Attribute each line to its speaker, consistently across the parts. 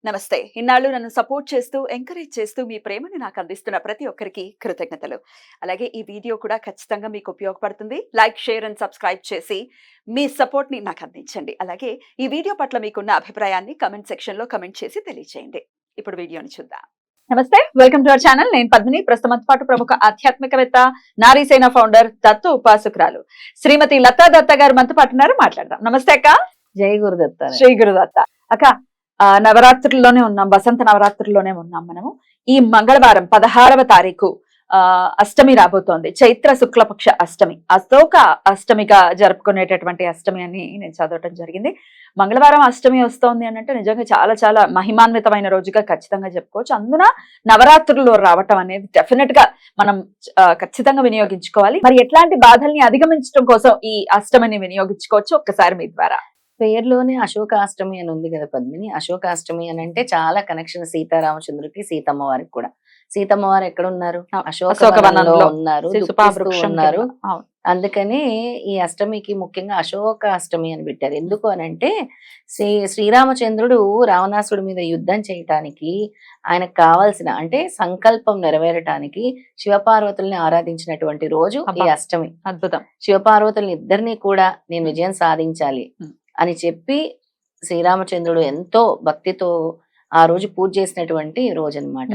Speaker 1: నమస్తే. ఇన్నాళ్ళు నన్ను సపోర్ట్ చేస్తూ, ఎంకరేజ్ చేస్తూ మీ ప్రేమని నాకు అందిస్తున్న ప్రతి ఒక్కరికి కృతజ్ఞతలు. అలాగే ఈ వీడియో కూడా ఖచ్చితంగా మీకు ఉపయోగపడుతుంది. లైక్, షేర్ అండ్ సబ్స్క్రైబ్ చేసి మీ సపోర్ట్‌ని నాకు అందించండి. అలాగే ఈ వీడియో పట్ల మీకున్న అభిప్రాయాన్ని కామెంట్ సెక్షన్‌లో కామెంట్ చేసి తెలియజేయండి. ఇప్పుడు వీడియోని చూద్దాం. నమస్తే, వెల్కమ్ టు అవర్ ఛానల్. నేను పద్మిని. ప్రస్తుతం పాటు ప్రముఖ ఆధ్యాత్మికవేత్త, నారీసేన ఫౌండర్, దత్తు ఉపాసకురాలు శ్రీమతి లతా దత్త గారు మనతో పాటు ఉన్నారు. మాట్లాడదాం. నమస్తే అక్క.
Speaker 2: జై గురుదత్త.
Speaker 1: శ్రీ గురుదత్త. అక్క, నవరాత్రుల్లోనే ఉన్నాం, వసంత నవరాత్రుల్లోనే ఉన్నాం మనము. ఈ మంగళవారం 16వ తారీఖు అష్టమి రాబోతోంది. చైత్ర శుక్లపక్ష అష్టమి, అశోక అష్టమిగా జరుపుకునేటటువంటి అష్టమి అని నేను చదవటం జరిగింది. మంగళవారం అష్టమి వస్తోంది అని అంటే నిజంగా చాలా చాలా మహిమాన్వితమైన రోజుగా ఖచ్చితంగా చెప్పుకోవచ్చు. అందున నవరాత్రుల్లో రావటం అనేది డెఫినెట్ గా మనం ఖచ్చితంగా వినియోగించుకోవాలి. మరి ఎట్లాంటి బాధల్ని అధిగమించడం కోసం ఈ అష్టమిని వినియోగించుకోవచ్చు ఒక్కసారి మీ ద్వారా?
Speaker 2: పేర్లోనే అశోకాష్టమి అని ఉంది కదా పద్మిని. అశోకాష్టమి అని అంటే చాలా కనెక్షన్ సీతారామచంద్రుడికి, సీతమ్మ వారికి కూడా. సీతమ్మ వారు ఎక్కడ ఉన్నారు? అశోకవనంలో ఉన్నారు, ఉన్నారు. అందుకని ఈ అష్టమికి ముఖ్యంగా అశోక అష్టమి అని పెట్టారు. ఎందుకు అని అంటే శ్రీరామచంద్రుడు రావణాసుడి మీద యుద్ధం చేయటానికి, ఆయనకు కావాల్సిన అంటే సంకల్పం నెరవేరటానికి శివపార్వతుల్ని ఆరాధించినటువంటి రోజు ఈ అష్టమి.
Speaker 1: అద్భుతం.
Speaker 2: శివపార్వతుల్ని ఇద్దరిని కూడా నేను విజయం సాధించాలి అని చెప్పి శ్రీరామచంద్రుడు ఎంతో భక్తితో ఆ రోజు పూజ చేసినటువంటి రోజు అన్నమాట.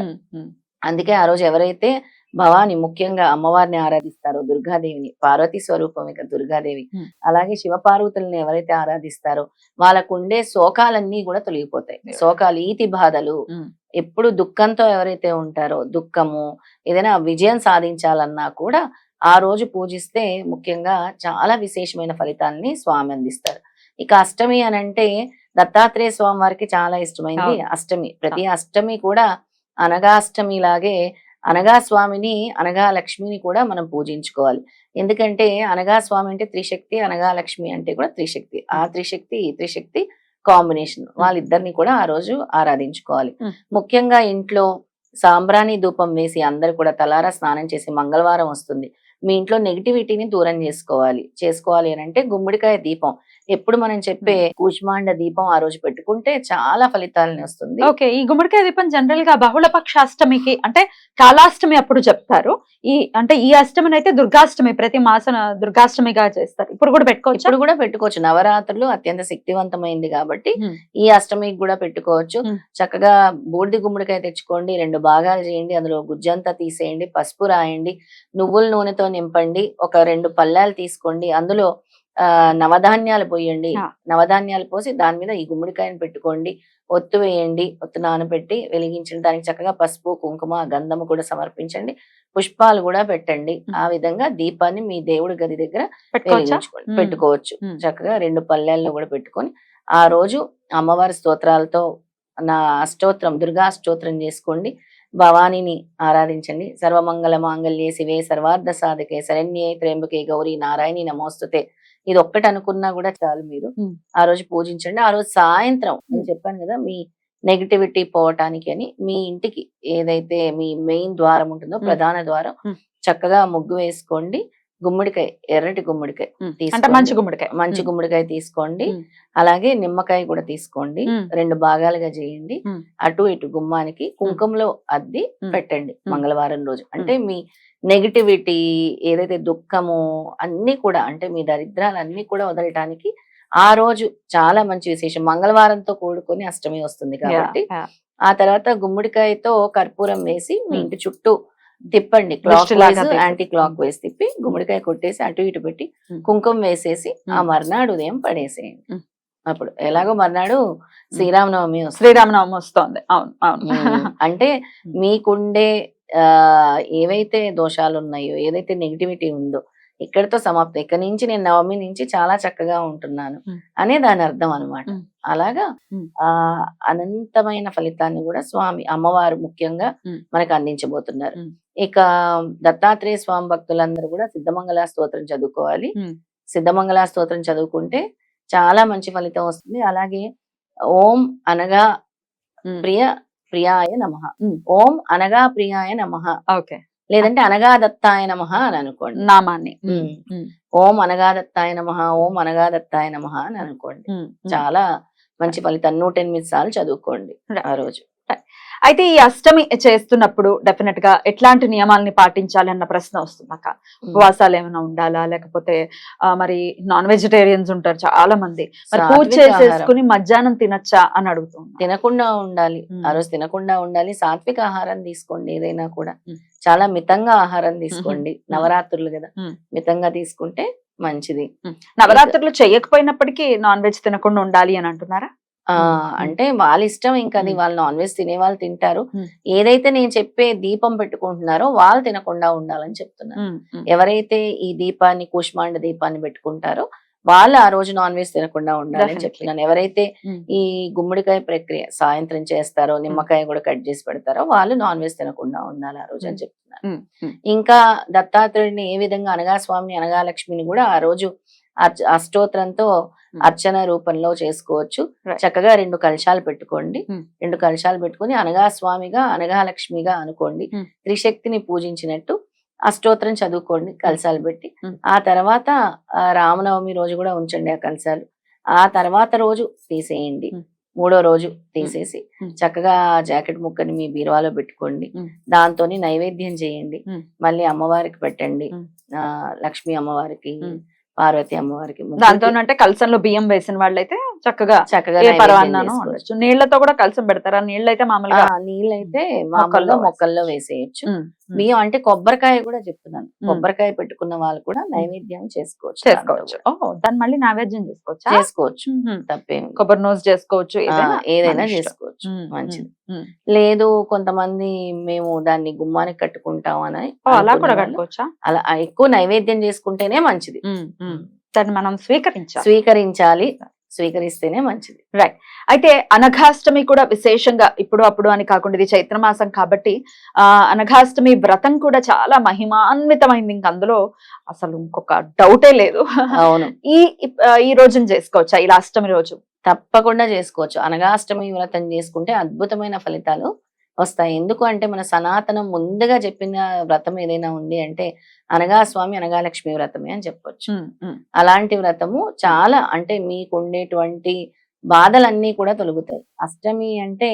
Speaker 2: అందుకే ఆ రోజు ఎవరైతే భవాని ముఖ్యంగా అమ్మవారిని ఆరాధిస్తారో, దుర్గాదేవిని, పార్వతీ స్వరూపం ఇక దుర్గాదేవి, అలాగే శివపార్వతుల్ని ఎవరైతే ఆరాధిస్తారో వాళ్ళకు ఉండే శోకాలన్నీ కూడా తొలగిపోతాయి. శోకాలు, ఈతి బాధలు, ఎప్పుడు దుఃఖంతో ఎవరైతే ఉంటారో, దుఃఖము, ఏదైనా విజయం సాధించాలన్నా కూడా ఆ రోజు పూజిస్తే ముఖ్యంగా చాలా విశేషమైన ఫలితాలని స్వామి అందిస్తారు. ఇక అష్టమి అని అంటే దత్తాత్రేయ స్వామి వారికి చాలా ఇష్టమైంది అష్టమి. ప్రతి అష్టమి కూడా అనగాష్టమి లాగే అనగా స్వామిని, అనగా లక్ష్మిని కూడా మనం పూజించుకోవాలి. ఎందుకంటే అనగా స్వామి అంటే త్రిశక్తి, అనగా లక్ష్మి అంటే కూడా త్రిశక్తి. ఆ త్రిశక్తి ఈ త్రిశక్తి కాంబినేషన్, వాళ్ళిద్దరిని కూడా ఆ రోజు ఆరాధించుకోవాలి. ముఖ్యంగా ఇంట్లో సాంబ్రాణి ధూపం వేసి అందరు కూడా తలారా స్నానం చేసి, మంగళవారం వస్తుంది, మీ ఇంట్లో నెగిటివిటీని దూరం చేసుకోవాలి అని అంటే గుమ్మడికాయ దీపం, ఎప్పుడు మనం చెప్పే కూష్మాండ దీపం ఆ రోజు పెట్టుకుంటే చాలా ఫలితాలని వస్తుంది.
Speaker 1: ఓకే. ఈ గుమ్మడికాయ దీపం జనరల్ గా బహుళపక్ష అష్టమికి అంటే కాలాష్టమి అప్పుడు చెప్తారు. ఈ అష్టమిని అయితే దుర్గాష్టమి, ప్రతి మాసం దుర్గాష్టమిగా చేస్తారు. ఇప్పుడు కూడా
Speaker 2: పెట్టుకోవచ్చు. నవరాత్రులు అత్యంత శక్తివంతమైంది కాబట్టి ఈ అష్టమికి కూడా పెట్టుకోవచ్చు. చక్కగా బూడిది గుమ్మడికాయ తెచ్చుకోండి, 2 భాగాలు చేయండి, అందులో గుజ్జంతా తీసేయండి, పసుపు రాయండి, నువ్వుల నూనెతో నింపండి, ఒక 2 పళ్ళాలు తీసుకోండి, అందులో నవధాన్యాలు పోయండి, నవధాన్యాలు పోసి దాని మీద ఈ గుమ్మడికాయను పెట్టుకోండి, ఒత్తు వేయండి, ఒత్తు నానబెట్టి వెలిగించండి, దానికి చక్కగా పసుపు, కుంకుమ, గంధము కూడా సమర్పించండి, పుష్పాలు కూడా పెట్టండి. ఆ విధంగా దీపాన్ని మీ దేవుడి గది దగ్గర పెట్టుకోవచ్చు. చక్కగా 2 పల్లెల్లో కూడా పెట్టుకొని ఆ రోజు అమ్మవారి స్తోత్రాలతో దుర్గా అష్టోత్రం చేసుకోండి, భవానీని ఆరాధించండి. సర్వమంగళ మాంగళ్యే శివే సర్వార్థ సాధకే శరణ్యే త్ర్యంబకే గౌరీ నారాయణి నమోస్తుతే, ఇది ఒక్కటి అనుకున్నా కూడా చాలు. మీరు ఆ రోజు పూజించండి. ఆ రోజు సాయంత్రం నేను చెప్పాను కదా, మీ నెగిటివిటీ పోవటానికి అని మీ ఇంటికి ఏదైతే మీ మెయిన్ ద్వారం ఉంటుందో, ప్రధాన ద్వారం, చక్కగా ముగ్గు వేసుకోండి. గుమ్మడికాయ, ఎర్రటి గుమ్మడికాయ తీసుకోండి, మంచి గుమ్మడికాయ తీసుకోండి. అలాగే నిమ్మకాయ కూడా తీసుకోండి, 2 భాగాలుగా చేయండి. అటు ఇటు గుమ్మానికి కుంకుమలో అద్ది పెట్టండి మంగళవారం రోజు. అంటే మీ నెగిటివిటీ, ఏదైతే దుఃఖము అన్ని కూడా, అంటే మీ దరిద్రాలు అన్ని కూడా వదలటానికి ఆ రోజు చాలా మంచి విశేషం. మంగళవారంతో కూడుకొని అష్టమి వస్తుంది కాబట్టి ఆ తర్వాత గుమ్మడికాయతో కర్పూరం వేసి మీ ఇంటి చుట్టూ తిప్పండి, clock wise, anti clock wise తిప్పి గుమ్మడికాయ కొట్టేసి అటు ఇటు పెట్టి కుంకుమ వేసేసి ఆ మర్నాడు ఉదయం పడేసేయండి. అప్పుడు ఎలాగో మర్నాడు శ్రీరామనవమి
Speaker 1: వస్తుంది.
Speaker 2: అంటే మీకుండే ఏవైతే దోషాలు ఉన్నాయో, ఏదైతే నెగిటివిటీ ఉందో ఇక్కడితో సమాప్తం. ఇక్కడ నుంచి నేను నవమి నుంచి చాలా చక్కగా ఉంటున్నాను అనే దాని అర్థం అనమాట. అలాగా అనంతమైన ఫలితాన్ని కూడా స్వామి అమ్మవారు ముఖ్యంగా మనకు అందించబోతున్నారు. ఇక దత్తాత్రేయ స్వామి భక్తులందరూ కూడా సిద్ధమంగళ స్తోత్రం చదువుకోవాలి. సిద్ధమంగళ స్తోత్రం చదువుకుంటే చాలా మంచి ఫలితం వస్తుంది. అలాగే ఓం అనగా ప్రియాయ నమః, ఓం అనగా ప్రియాయ నమః, లేదంటే అనగా దత్తాయ నమః అని అనుకోండి
Speaker 1: నామాన్ని.
Speaker 2: ఓం అనగా దత్తాయ నమః, ఓం అనగా దత్తాయ నమః అని అనుకోండి. చాలా మంచి ఫలితాన్ని 108 సార్లు చదువుకోండి ఆ రోజు.
Speaker 1: అయితే ఈ అష్టమి చేస్తున్నప్పుడు డెఫినెట్ గా ఎట్లాంటి నియమాలని పాటించాలి అన్న ప్రశ్న వస్తుంది అక్క. ఉపవాసాలు ఏమైనా ఉండాలా, లేకపోతే మరి నాన్ వెజిటేరియన్స్ ఉంటారు చాలా మంది, మరి పూజ చేసేసుకుని మధ్యాహ్నం తినచ్చా అని అడుగుతుంది.
Speaker 2: తినకుండా ఉండాలి, ఆ రోజు తినకుండా ఉండాలి. సాత్విక ఆహారం తీసుకోండి, ఏదైనా కూడా చాలా మితంగా ఆహారం తీసుకోండి. నవరాత్రులు కదా, మితంగా తీసుకుంటే మంచిది.
Speaker 1: నవరాత్రులు చేయకపోయినప్పటికీ నాన్ వెజ్ తినకుండా ఉండాలి అని అంటున్నారా?
Speaker 2: అంటే వాళ్ళ ఇష్టం, ఇంకా అది వాళ్ళు నాన్ వెజ్ తినే వాళ్ళు తింటారు. ఏదైతే నేను చెప్పే దీపం పెట్టుకుంటున్నారో వాళ్ళు తినకుండా ఉండాలని చెప్తున్నాను. ఎవరైతే ఈ దీపాన్ని కూష్మాండ దీపాన్ని పెట్టుకుంటారో వాళ్ళు ఆ రోజు నాన్ వెజ్ తినకుండా ఉండాలని చెప్తున్నాను. ఎవరైతే ఈ గుమ్మడికాయ ప్రక్రియ సాయంత్రం చేస్తారో, నిమ్మకాయ కూడా కట్ చేసి పెడతారో వాళ్ళు నాన్ వెజ్ తినకుండా ఉండాలి ఆ రోజు అని చెప్తున్నాను. ఇంకా దత్తాత్రేయుడిని ఏ విధంగా, అనగా స్వామిని, అనగా లక్ష్మిని కూడా ఆ రోజు అష్టోత్తరంతో అర్చన రూపంలో చేసుకోవచ్చు. చక్కగా 2 కలశాలు పెట్టుకోండి. 2 కలశాలు పెట్టుకుని అనగా స్వామిగా, అనగా లక్ష్మిగా అనుకోండి. త్రిశక్తిని పూజించినట్టు అష్టోత్తరం చదువుకోండి కలశాలు పెట్టి. ఆ తర్వాత రామనవమి రోజు కూడా ఉంచండి ఆ కలశాలు. ఆ తర్వాత రోజు తీసేయండి. 3వ రోజు తీసేసి చక్కగా జాకెట్ ముక్కని మీ బీరువాలో పెట్టుకోండి. దాంతోని నైవేద్యం చేయండి. మళ్ళీ అమ్మవారికి పెట్టండి, లక్ష్మీ అమ్మవారికి, పార్వతి అమ్మవారికి.
Speaker 1: దాంతో అంటే కలసంలో బియ్యం వేసిన వాళ్ళైతే చక్కగా నీళ్లతో కూడా కలసం పెడతారా? నీళ్ళు అయితే మామూలుగా,
Speaker 2: నీళ్ళైతే మామూలుగా మొక్కల్లో వేసేయచ్చు. బియ్యం అంటే కొబ్బరికాయ కూడా చెప్తున్నాను, కొబ్బరికాయ పెట్టుకున్న వాళ్ళు కూడా నైవేద్యం చేసుకోవచ్చు.
Speaker 1: దాన్ని మళ్ళీ నైవేద్యం
Speaker 2: చేసుకోవచ్చు, తప్పేమి.
Speaker 1: కొబ్బరి నోస్ చేసుకోవచ్చు,
Speaker 2: ఏదైనా చేసుకోవచ్చు, మంచిది. లేదు కొంతమంది మేము దాన్ని గుమ్మానికి కట్టుకుంటాం అని,
Speaker 1: అలా కూడా కట్టుకోవచ్చా?
Speaker 2: అలా ఎక్కువ నైవేద్యం చేసుకుంటేనే మంచిది.
Speaker 1: దాన్ని మనం
Speaker 2: స్వీకరించాలి, స్వీకరిస్తేనే మంచిది.
Speaker 1: రైట్. అయితే అనఘాష్టమి కూడా విశేషంగా ఇప్పుడు అప్పుడు అని కాకుండా ఇది చైత్రమాసం కాబట్టి అనఘాష్టమి వ్రతం కూడా చాలా మహిమాన్వితమైంది. ఇంక అందులో అసలు ఇంకొక డౌటే లేదు.
Speaker 2: అవును.
Speaker 1: ఈ రోజున చేసుకోవచ్చా, ఇలా అష్టమి రోజు?
Speaker 2: తప్పకుండా చేసుకోవచ్చు. అనఘాష్టమి వ్రతం చేసుకుంటే అద్భుతమైన ఫలితాలు వస్తాయి. ఎందుకు అంటే మన సనాతనం ముందుగా చెప్పిన వ్రతం ఏదైనా ఉంది అంటే అనగా స్వామి, అనగా లక్ష్మి వ్రతమే అని చెప్పొచ్చు. అలాంటి వ్రతము చాలా, అంటే మీకు ఉండేటువంటి బాధలన్నీ కూడా తొలగుతాయి. అష్టమి అంటే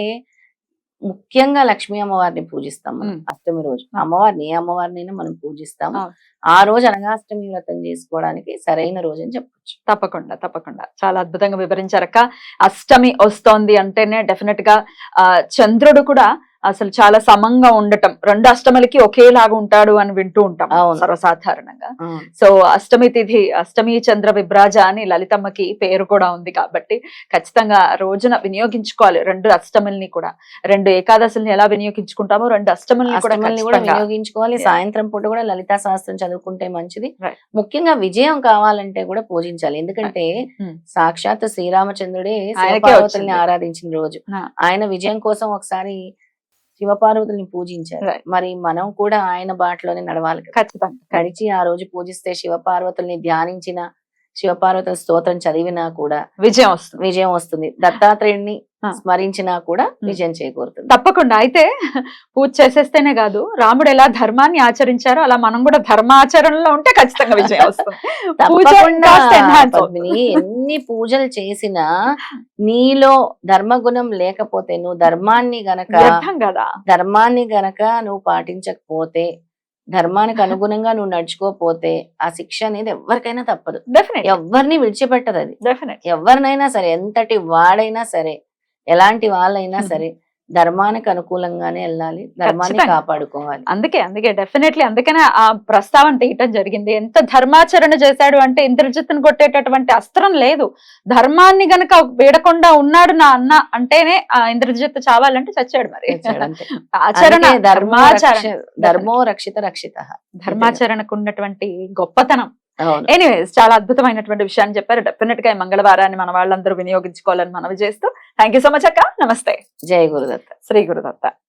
Speaker 2: ముఖ్యంగా లక్ష్మీ అమ్మవారిని పూజిస్తాం మనం. అష్టమి రోజు అమ్మవారిని, ఏ అమ్మవారినైనా మనం పూజిస్తాము. ఆ రోజు అనగాష్టమి వ్రతం చేసుకోవడానికి సరైన రోజు అని చెప్పొచ్చు.
Speaker 1: తప్పకుండా, తప్పకుండా. చాలా అద్భుతంగా వివరించారక్క. అష్టమి వస్తోంది అంటేనే డెఫినెట్ గా చంద్రుడు కూడా అసలు చాలా సమంగా ఉండటం, 2 అష్టములకి ఒకేలాగా ఉంటాడు అని వింటూ ఉంటాం సర్వసాధారణంగా. సో అష్టమి తిథి, అష్టమి చంద్ర విభ్రాజ అని లలితమ్మకి పేరు కూడా ఉంది కాబట్టి ఖచ్చితంగా రోజున వినియోగించుకోవాలి 2 అష్టముల్ని కూడా. 2 ఏకాదశుల్ని ఎలా వినియోగించుకుంటామో 2 అష్టముల్ని కూడా
Speaker 2: వినియోగించుకోవాలి. సాయంత్రం పూట కూడా లలితా శాస్త్రం చదువుకుంటే మంచిది. ముఖ్యంగా విజయం కావాలంటే కూడా పూజించాలి. ఎందుకంటే సాక్షాత్ శ్రీరామచంద్రుడే శివపార్వతుల్ని ఆరాధించిన రోజు. ఆయన విజయం కోసం ఒకసారి శివపార్వతుల్ని పూజించారు. మరి మనం కూడా ఆయన బాటలోనే నడవాలి ఖచ్చితంగా. కడిచి ఆ రోజు పూజిస్తే, శివపార్వతుల్ని ధ్యానించిన, శివపార్వతుల స్తోత్రం చదివినా కూడా విజయం వస్తుంది. దత్తాత్రేయుడిని స్మరించినా కూడా విజయం చేకూరుతుంది.
Speaker 1: తప్పకుండా. అయితే పూజ చేసేస్తేనే కాదు, రాముడు ఎలా ధర్మాన్ని ఆచరించారో అలా మనం కూడా ధర్మాచరణలో ఉంటే ఖచ్చితంగా విజయం వస్తుంది.
Speaker 2: ఎన్ని పూజలు చేసినా నీలో ధర్మగుణం లేకపోతే, నువ్వు ధర్మాన్ని గనక నువ్వు పాటించకపోతే, ధర్మానికి అనుగుణంగా నువ్వు నడుచుకోపోతే ఆ శిక్ష అనేది ఎవరికైనా తప్పదు. ఎవరిని విడిచిపెట్టదు అది. ఎవరినైనా సరే, ఎంతటి వాడైనా సరే, ఎలాంటి వాళ్ళైనా సరే ధర్మానికి అనుకూలంగానే వెళ్ళాలి, ధర్మాన్ని కాపాడుకోవాలి.
Speaker 1: అందుకే డెఫినెట్లీ అందుకనే ఆ ప్రస్తావన తీయటం జరిగింది. ఎంత ధర్మాచరణ చేశాడు అంటే ఇంద్రజిత్తును కొట్టేటటువంటి అస్త్రం లేదు. ధర్మాన్ని గనక వీడకుండా ఉన్నాడు నా అన్న అంటేనే ఆ ఇంద్రజిత్తు చావాలంటే చచ్చాడు. మరి ఆచరణ,
Speaker 2: ధర్మో రక్షిత రక్షిత,
Speaker 1: ధర్మాచరణకు ఉన్నటువంటి గొప్పతనం. ఎనీవేస్, చాలా అద్భుతమైనటువంటి విషయాన్ని చెప్పారు. డెఫినెట్ గా ఈ మంగళవారాన్ని మన వాళ్ళందరూ వినియోగించుకోవాలని మనవి చేస్తూ థ్యాంక్ యూ సో మచ్ అక్క. నమస్తే.
Speaker 2: జై గురుదత్త.
Speaker 1: శ్రీ గురుదత్త.